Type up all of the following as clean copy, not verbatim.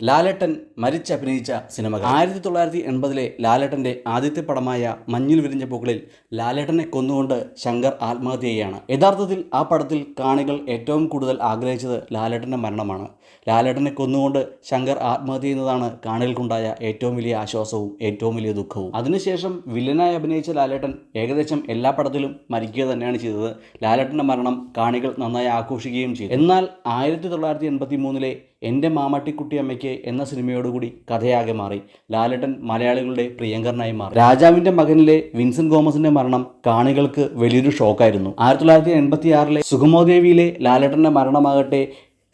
ലാലേട്ടൻ മരിച്ചഭിനയിച്ച സിനിമകൾ 1980-ലെ ലാലേട്ടൻ്റെ ആദ്യത്തെ പടമായ മഞ്ഞിൽ വിരിഞ്ഞ പൂക്കളിൽ ലാലേട്ടനെ കൊന്നുകൊണ്ട് ശങ്കർ ആത്മഹത്യ ചെയ്യുകയാണ്. യഥാർത്ഥത്തിൽ ആ പടത്തിൽ കാണികൾ ഏറ്റവും കൂടുതൽ ആഗ്രഹിച്ചത് ലാലേട്ടൻ്റെ മരണമാണ്. ലാലേട്ടനെ കൊന്നുകൊണ്ട് ശങ്കർ ആത്മഹത്യ ചെയ്യുന്നതാണ് കാണികൾക്കുണ്ടായ ഏറ്റവും വലിയ ആശ്വാസവും ഏറ്റവും വലിയ ദുഃഖവും. അതിനുശേഷം വില്ലനായി അഭിനയിച്ച ലാലേട്ടൻ ഏകദേശം എല്ലാ പടത്തിലും മരിക്കുക തന്നെയാണ് ചെയ്തത്. ലാലേട്ടൻ്റെ മരണം കാണികൾ നന്നായി ആഘോഷിക്കുകയും ചെയ്തു. എന്നാൽ 1983-ലെ എൻ്റെ മാമാട്ടിക്കുട്ടിയമ്മയ്ക്ക് എന്ന സിനിമയോടുകൂടി കഥയാകെ മാറി. ലാലേട്ടൻ മലയാളികളുടെ പ്രിയങ്കരനായി മാറി. രാജാവിൻ്റെ മകനിലെ വിൻസെന്റ് ഗോമസിന്റെ മരണം കാണികൾക്ക് വലിയൊരു ഷോക്കായിരുന്നു. 1986-ലെ സുഗമോദേവിയിലെ ലാലേട്ടൻ്റെ മരണമാകട്ടെ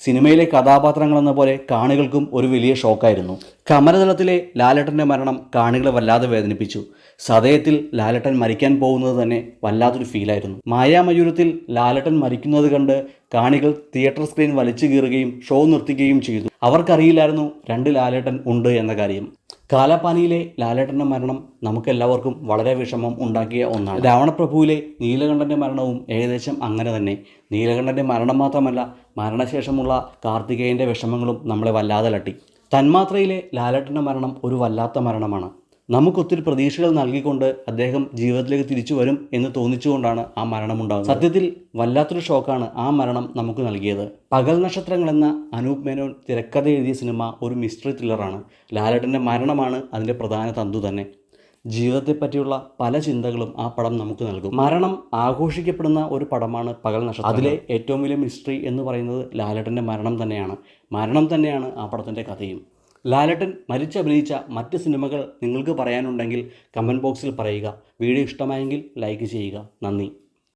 സിനിമയിലെ കഥാപാത്രങ്ങളെന്ന പോലെ കാണികൾക്കും ഒരു വലിയ ഷോക്കായിരുന്നു. കമലതലത്തിലെ ലാലേട്ടൻ്റെ മരണം കാണികളെ വല്ലാതെ വേദനിപ്പിച്ചു. സതയത്തിൽ ലാലേട്ടൻ മരിക്കാൻ പോകുന്നത് തന്നെ വല്ലാത്തൊരു ഫീലായിരുന്നു. മായാമയൂരത്തിൽ ലാലേട്ടൻ മരിക്കുന്നത് കണ്ട് കാണികൾ തിയേറ്റർ സ്ക്രീൻ വലിച്ചു കീറുകയും ഷോ നിർത്തിക്കുകയും ചെയ്തു. അവർക്കറിയില്ലായിരുന്നു രണ്ട് ലാലേട്ടൻ ഉണ്ട് എന്ന കാര്യം. കാലാപാനിയിലെ ലാലേട്ടൻ്റെ മരണം നമുക്കെല്ലാവർക്കും വളരെ വിഷമം ഉണ്ടാക്കിയ ഒന്നാണ്. രാവണപ്രഭുവിലെ നീലകണ്ഠൻ്റെ മരണവും ഏകദേശം അങ്ങനെ തന്നെ. നീലകണ്ഠൻ്റെ മരണം മാത്രമല്ല, മരണശേഷമുള്ള കാർത്തികേയൻ്റെ വിഷമങ്ങളും നമ്മളെ വല്ലാതെ അലട്ടി. തന്മാത്രയിലെ ലാലേട്ടൻ്റെ മരണം ഒരു വല്ലാത്ത മരണമാണ്. നമുക്കൊത്തിരി പ്രതീക്ഷകൾ നൽകിക്കൊണ്ട് അദ്ദേഹം ജീവിതത്തിലേക്ക് തിരിച്ചു വരും എന്ന് തോന്നിച്ചുകൊണ്ടാണ് ആ മരണമുണ്ടാകുന്നത്. സത്യത്തിൽ വല്ലാത്തൊരു ഷോക്കാണ് ആ മരണം നമുക്ക് നൽകിയത്. പകൽ നക്ഷത്രങ്ങൾ എന്ന അനൂപ് മേനോൻ തിരക്കഥ എഴുതിയ സിനിമ ഒരു മിസ്റ്ററി ത്രില്ലറാണ്. ലാലേട്ടൻ്റെ മരണമാണ് അതിൻ്റെ പ്രധാന തന്തു തന്നെ. ജീവിതത്തെപ്പറ്റിയുള്ള പല ചിന്തകളും ആ പടം നമുക്ക് നൽകും. മരണം ആഘോഷിക്കപ്പെടുന്ന ഒരു പടമാണ് പകൽ നക്ഷത്രം. അതിലെ ഏറ്റവും വലിയ മിസ്റ്ററി എന്ന് പറയുന്നത് ലാലേട്ടൻ്റെ മരണം തന്നെയാണ്. മരണം തന്നെയാണ് ആ പടത്തിൻ്റെ കഥയും. ലാലേട്ടൻ മരിച്ചഭിനയിച്ച മറ്റ് സിനിമകൾ നിങ്ങൾക്ക് പറയാനുണ്ടെങ്കിൽ കമൻറ്റ് ബോക്സിൽ പറയുക. വീഡിയോ ഇഷ്ടമായെങ്കിൽ ലൈക്ക് ചെയ്യുക. നന്ദി.